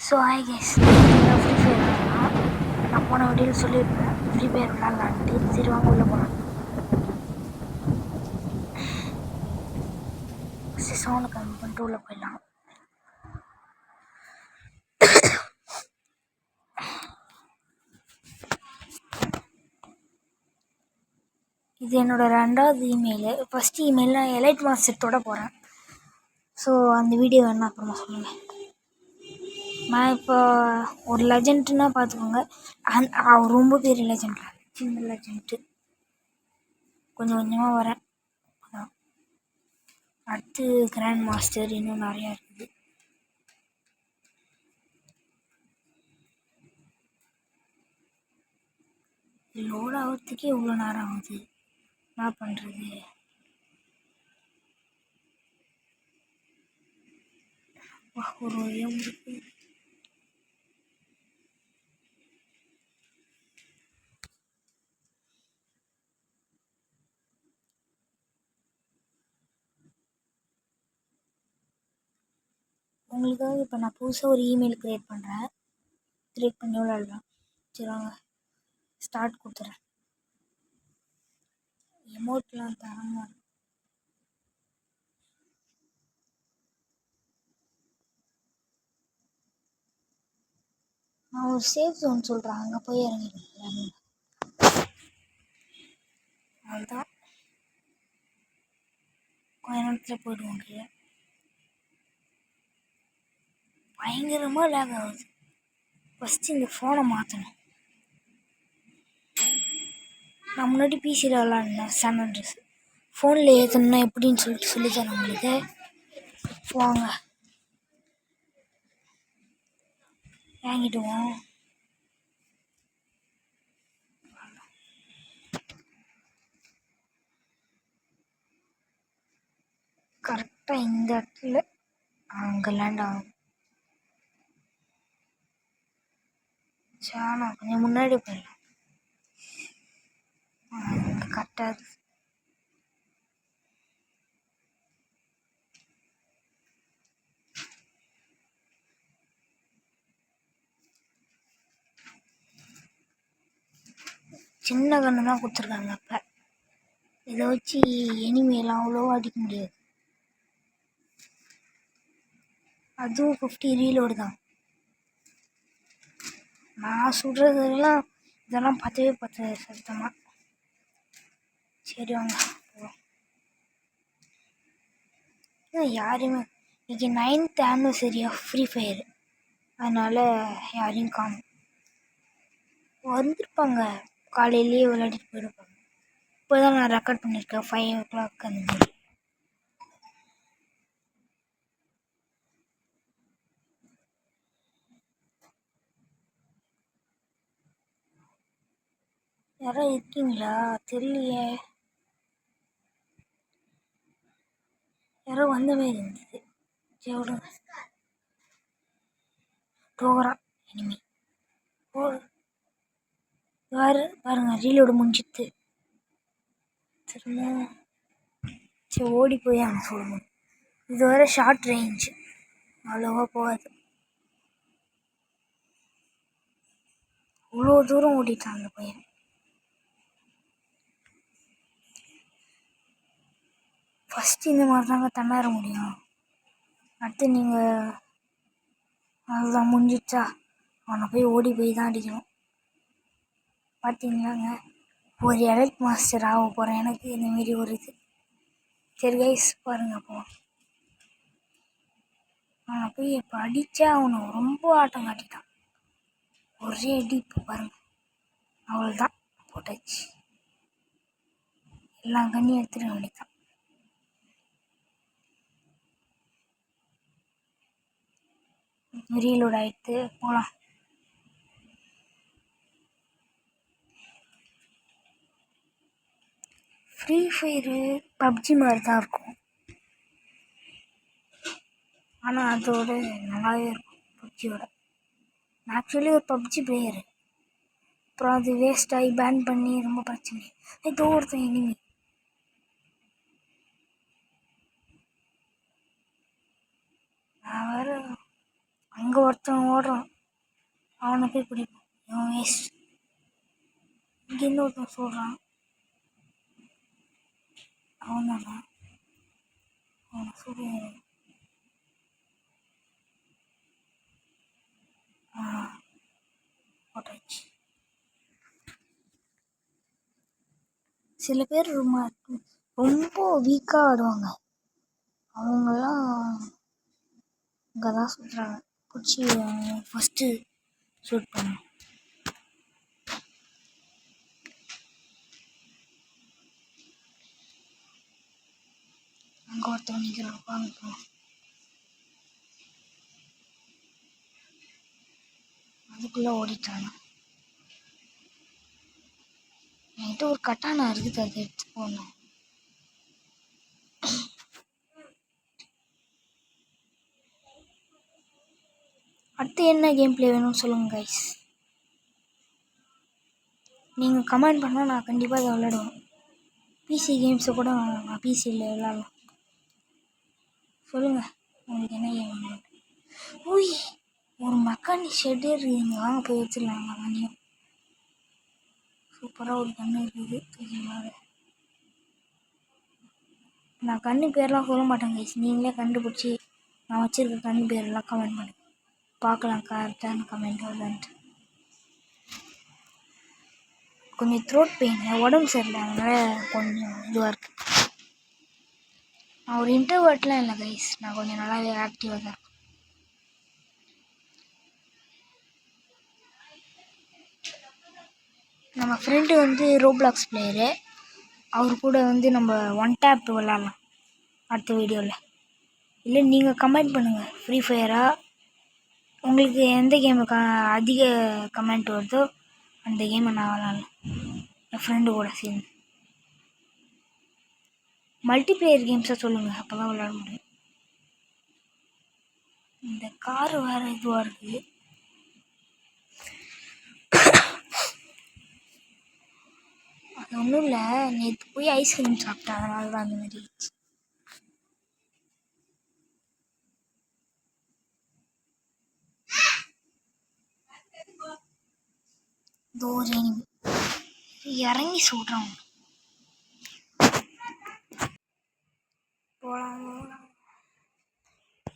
So hi guys, free fire விளாட்லாம். நான் போன வீடியோவில் சொல்லியிருப்பேன் ஃப்ரீ ஃபயர் விளாட்லான்ட்டு. சரி வாங்க உள்ளே போகலாம். ஃபஸ்ட்டு சவுண்டை கம்மி பண்ணிட்டு உள்ளே போயிடலாம். இது என்னோடய 2வது இமெயிலு. ஃபஸ்ட்டு இமெயில் நான் எலைட் மாஸ்டர் போகிறேன். ஸோ அந்த வீடியோ வேணா அப்புறமா சொல்லுங்கள். நான் இப்போ ஒரு லெஜண்ட்னா பார்த்துக்கோங்க. அவர் ரொம்ப பெரிய லெஜண்ட், சின்ன லெஜண்ட்டு. கொஞ்சம் கொஞ்சமாக வரேன். அதான் அடுத்து கிராண்ட் மாஸ்டர் இன்னும் நிறையா இருக்குது. லோட் ஆகிறதுக்கே இவ்வளோ நேரம் ஆகுது. என்ன பண்ணுறது? ஒரு வழியாக முடியுது. உங்களுக்காக இப்போ நான் புதுசாக ஒரு இமெயில் க்ரியேட் பண்ணுறேன். க்ரியேட் பண்ணி விளாடலாம். சரி வாங்க ஸ்டார்ட் கொடுத்துட்றேன். எமௌண்ட்லாம் தரமா நான் ஒரு சேஃப் ஜோன் சொல்கிறேன், அங்கே போய் இறங்கிடுங்க. அதுதான் கொஞ்ச நேரத்தில் போயிடுவாங்க. பயங்கரமாக லேக் ஆகுது. ஃபஸ்ட்டு இந்த ஃபோனை மாற்றணும். நான் முன்னாடி பிசியில் விளாட்னேன் ஸ்டாண்டர்ட் ட்ரெஸ். ஃபோனில் ஏற்றணுன்னா எப்படின்னு சொல்லிட்டு சொல்லித்தரேன் உங்களுக்கு. வாங்க வாங்கிடுவோம். கரெக்டாக இந்த இடத்துல அங்கே லேண்ட் ஆகும். சாணா கொஞ்சம் முன்னாடி போயிடலாம். இங்கே கரெக்டாக இருக்குது. சின்ன கன்று தான் கொடுத்துருக்காங்க. அப்போ இதை வச்சு எனிமையெல்லாம் அவ்வளோவா அடிக்க முடியாது. அதுவும் 50 ரீலோடு தான். நான் சுடுறதெல்லாம் இதெல்லாம் பற்றவே பற்றாது சுத்தமாக. சரி வாங்க யாருமே இன்றைக்கி 9th anniversary of free fire. அதனால் யாரையும் காணும். வந்திருப்பாங்க, காலையிலேயே விளையாடிட்டு போயிருப்பாங்க. இப்போ தான் நான் ரெக்கார்ட் பண்ணியிருக்கேன் 5 o'clock அந்த மாதிரி. யாராவது இருக்கீங்களா? தெரியலையே. யாரோ வந்த மாதிரி இருந்தது. சரி விடுங்க. போகிறான் இனிமே வேறு பாருங்க, ரீலோடு முடிஞ்சிட்டு திரும்ப. சரி ஓடி போய் அவன் சொல்லணும். இது வர ஷார்ட் ரேஞ்ச் அவ்வளோவா போகாது. இவ்வளோ தூரம் ஓடிட்டான் அந்த பையன். ஃபஸ்ட்டு இந்த மாதிரி தாங்க தண்ணார முடியும். அடுத்து நீங்கள் அதுதான் முடிஞ்சிச்சா, அவனை போய் ஓடி போய் தான் அடிக்கணும். பார்த்தீங்களாங்க, ஒரு எலைட் மாஸ்டர் ஆக போகிறேன் எனக்கு இந்தமாரி ஒரு இது. சரி கைஸ் பாருங்க. அப்போ அவனை போய் இப்போ அடித்தா அவனை ரொம்ப ஆட்டம் காட்டிட்டான். ஒரே அடி. இப்போ பாருங்க, அவ்வளோதான் போட்டாச்சு. எல்லா கண்ணியும் எடுத்துட வேண்டியதான். ரீலோட் ஆகிட்டு போகலாம். ஃப்ரீ ஃபயரு பப்ஜி மாதிரி தான் இருக்கும், ஆனால் அதோட நல்லாவே இருக்கும் பப்ஜியோட. நான் ஆக்சுவலி ஒரு பப்ஜி பிளேயரு. அப்புறம் அது வேஸ்ட் ஆகி பேன் பண்ணி ரொம்ப பிரச்சனை. ஏதோ ஒருத்தன் இனிமே நான் வேறு அங்கே ஒருத்தன் ஓடுறான், அவனை போய் பிடிப்போம். இவன் வேஸ்ட். இங்கேருந்து ஒருத்தன் சொல்கிறான், அவன் தானே, அவனை சொல்லி போட்டாச்சு. சில பேர் ரொம்ப வீக்காக ஆடுவாங்க, அவங்கெல்லாம் இங்கே தான் சுற்றுறாங்க. பிடிச்சி ஃபஸ்ட்டு ஷூட் பண்ணணும். அங்கே ஒருத்தவங்க நிற்கிறான், வாங்க. அதுக்குள்ளே ஓடிட்டானா? என்கிட்ட ஒரு கட்டானா இருக்குது, அதை எடுத்து போகணும். அடுத்து என்ன கேம் பிளே வேணும்னு சொல்லுங்கள் கைஸ். நீங்கள் கமெண்ட் பண்ணால் நான் கண்டிப்பாக அதை விளையாடுவேன். பிசி கேம்ஸை கூட நான் பிசியில் விளாட்லாம். சொல்லுங்கள் உங்களுக்கு என்ன கேம் வேணும். ஓய், ஒரு மெக்கானிக் ஷெட்டே இருக்குதுங்க, வாங்க போய் வச்சிடலாம். மெக்கானியும் சூப்பராக ஒரு கன்று இருக்குது. நான் கன்று பேர்லாம் சொல்ல மாட்டேன் கைஸ், நீங்களே கண்டுபிடிச்சி நான் வச்சுருக்க கன்று பேரெல்லாம் கமெண்ட் பண்ணுங்க, பார்க்கலாம் கரெக்டான கமெண்ட் வரலான்ட்டு. கொஞ்சம் த்ரோட் பெயின், உடம்பு சரியில்லை, அதனால் கொஞ்சம் இதுவாக இருக்குது. நான் ஒரு இன்ட்ரோவர்ட்லாம் இல்லை கைஸ், நான் கொஞ்சம் நல்லாவே ஆக்டிவாக தான் இருக்கேன். நம்ம ஃப்ரெண்டு வந்து ரோப்ளாக்ஸ் பிளேயரு, அவர் கூட வந்து நம்ம ஒன் டேப் விளாட்லாம் அடுத்த வீடியோவில். இல்லை நீங்கள் கமெண்ட் பண்ணுங்கள், ஃப்ரீ ஃபயரா உங்களுக்கு எந்த கேமு அதிக கமெண்ட் வருதோ அந்த கேமை நான் விளாட்லாம் என் ஃப்ரெண்டு கூட சேர்ந்து. மல்டிப்ளேயர் கேம்ஸை சொல்லுங்கள், அப்போ தான் விளாட முடியும். இந்த கார் வேறு இதுவாக இருக்குது. அது ஒன்றும் இல்லை, நேற்று போய் ஐஸ்கிரீம் சாப்பிட்டேன், அதனால தான் அந்த மாதிரி இருந்துச்சு. இறங்கி சொல்கிறான். போகலாம்.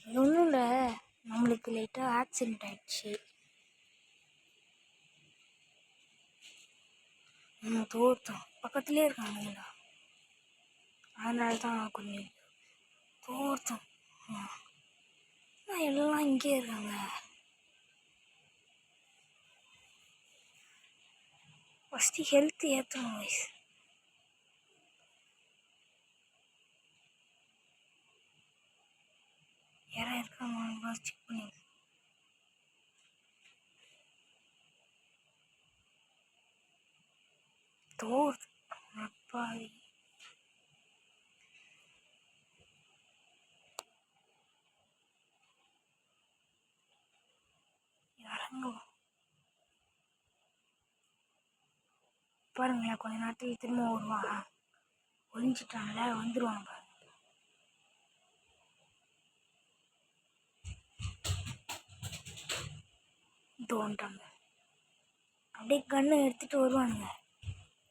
அது ஒன்றும் இல்லை, நம்மளுக்கு லைட்டாக ஆக்சிடெண்ட் ஆகிடுச்சு. தோர்த்தோம் பக்கத்துலேயே இருக்கானுங்களா, அதனால தான் கொஞ்சம் தோர்த்தோம். எல்லாம் இங்கே இருக்காங்க. ஃபஸ்ட்டு ஹெல்த் ஏற்றணும் வயசு. யாரா இருக்காங்க செக் பண்ணி. தோர்த்து அப்பாவி. இறங்குவோம் பாருங்களேன், கொஞ்ச நேரத்துக்கு திரும்ப வருவான். ஒழிஞ்சிட்டான்ல, வந்துடுவான் பாருங்க. தோன்றாங்க அப்படியே கண்ணை எடுத்துகிட்டு வருவானுங்க,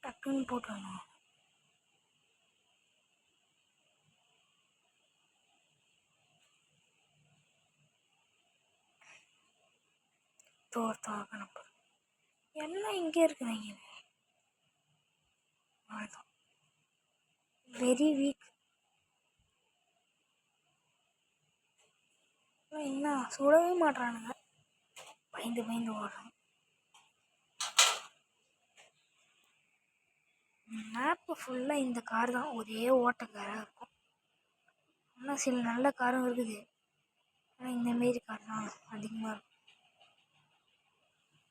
டக்குன்னு போட்டுருவாங்க. தோர்த்தாக நம்ம எல்லாம் இங்கே இருக்கிறாங்க. அவ்வளோதான், வெரி வீக். என்ன சுடவே மாட்றானுங்க, பயந்து பயந்து ஓடுறான். மேப்பு ஃபுல்லாக இந்த கார் தான், ஒரே ஓட்டக்காராக இருக்கும். ஆனால் சில நல்ல காரும் இருக்குது, ஆனால் இந்தமாரி கார் தான் அதிகமாக இருக்கும்.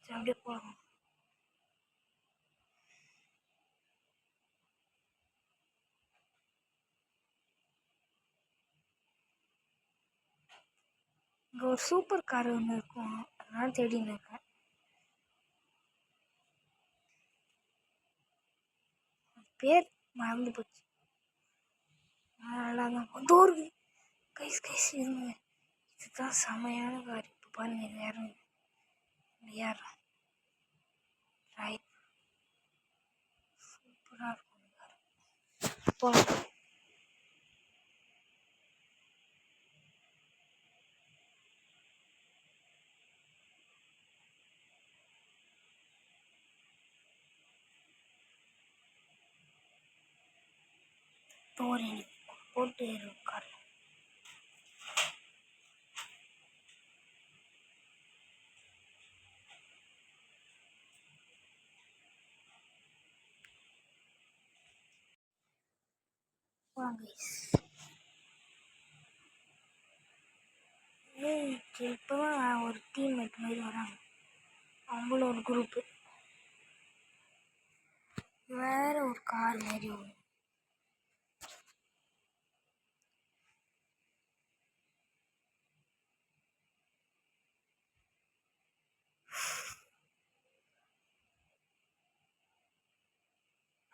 சரி, அப்படியே போகலாம். இங்கே ஒரு சூப்பர் கார் ஒன்று இருக்கும், அதனால தேடின்னு இருக்கேன். பேர் மறந்து போச்சு, நல்லா தான் தோறுது. கைஸ் இருங்க, இதுதான் செமையான கார். இப்போ பாருங்க இது யாரும் யார் ரைட் சூப்பராக இருக்கும் போகலாம். தோரணி போட்டு இருக்கார். இப்போதான் ஒரு டீம்மேட் மாதிரி வராங்க. அவங்களும் ஒரு குரூப்பு. வேற ஒரு கார் மாதிரி வரும்.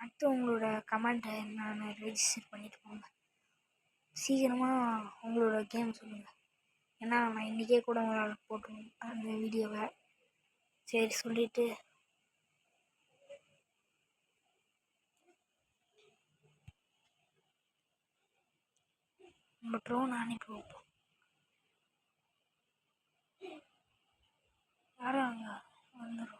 அடுத்து உங்களோட கமெண்ட்டை நான் ரெஜிஸ்டர் பண்ணிட்டு போங்க. சீக்கிரமாக உங்களோட கேம் சொல்லுங்கள். ஏன்னா நான் இன்றைக்கே கூட உங்களால் போட்டுருவேன் அந்த வீடியோவை. சரி சொல்லிவிட்டு நம்ம ட்ரோன் அனுப்பி வைப்போம். யாரும் அங்கே வந்துடும்.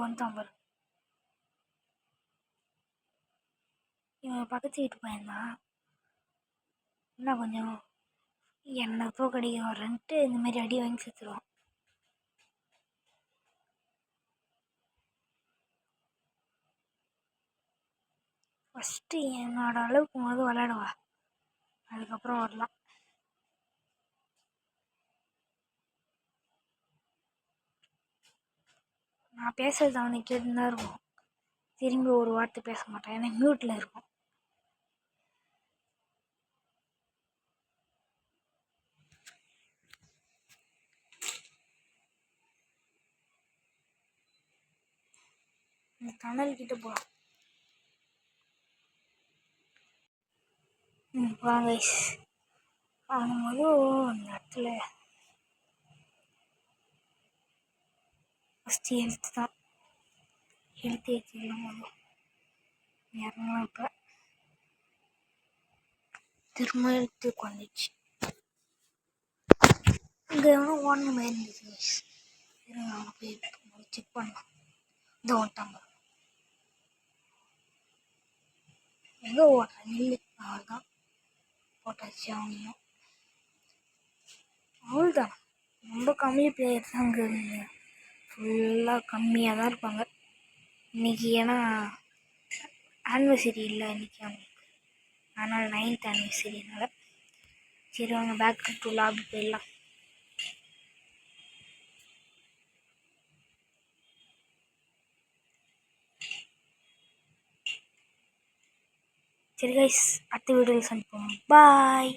வந்துட்டான் பாரு. இவன் பக்கத்து வீட்டு பையன்தான். என்ன கொஞ்சம் என்னை தோக்கடிக்க வரேன்ட்டு இந்தமாரி அடி வாங்கி செத்துருவான். ஃபஸ்ட்டு என்னோட அளவுக்கு போது விளையாடுவா, அதுக்கப்புறம் வரலாம். நான் பேசுறது அவனுக்கு கேட்டுதான் இருக்கும். திரும்பி ஒரு வார்த்தை பேச மாட்டான், ஏன்னா மியூட்டில் இருக்கும். இந்த டனல் கிட்ட போகலாம். வாங்க ஆனும்போது அந்த இடத்துல ஃபஸ்ட்டு ஹெல்த்து தான். ஹெல்த் ஏற்றிக்கலாம் போதும் இறங்கலாம். இப்போ திரும்ப ஹெல்த்துக்கு வந்துச்சு. இங்கே எவனோ ஓடன மாதிரி இருந்துச்சு. இருங்க அவனை போய் செக் பண்ணலாம். இந்த ஓட்டாங்க எங்கே ஓடுறேன் நில்லு. அவள் தான் போட்டாச்சு. அவனையும் அவள் தான் ரொம்ப கம்மி பிளேயர் தான் அங்கே இருங்க. ஃபுல்லாக கம்மியாக தான் இருப்பாங்க இன்றைக்கி. ஏன்னா ஆனிவர்சரி இல்லை இன்றைக்கி அவங்களுக்கு, அதனால் 9th ஆனிவர்சரினால. சரி வாங்க பேக் டு லாபி போயிடலாம். சரி கைஸ், அடுத்த வீடியோவில் சந்திப்போம். பாய்.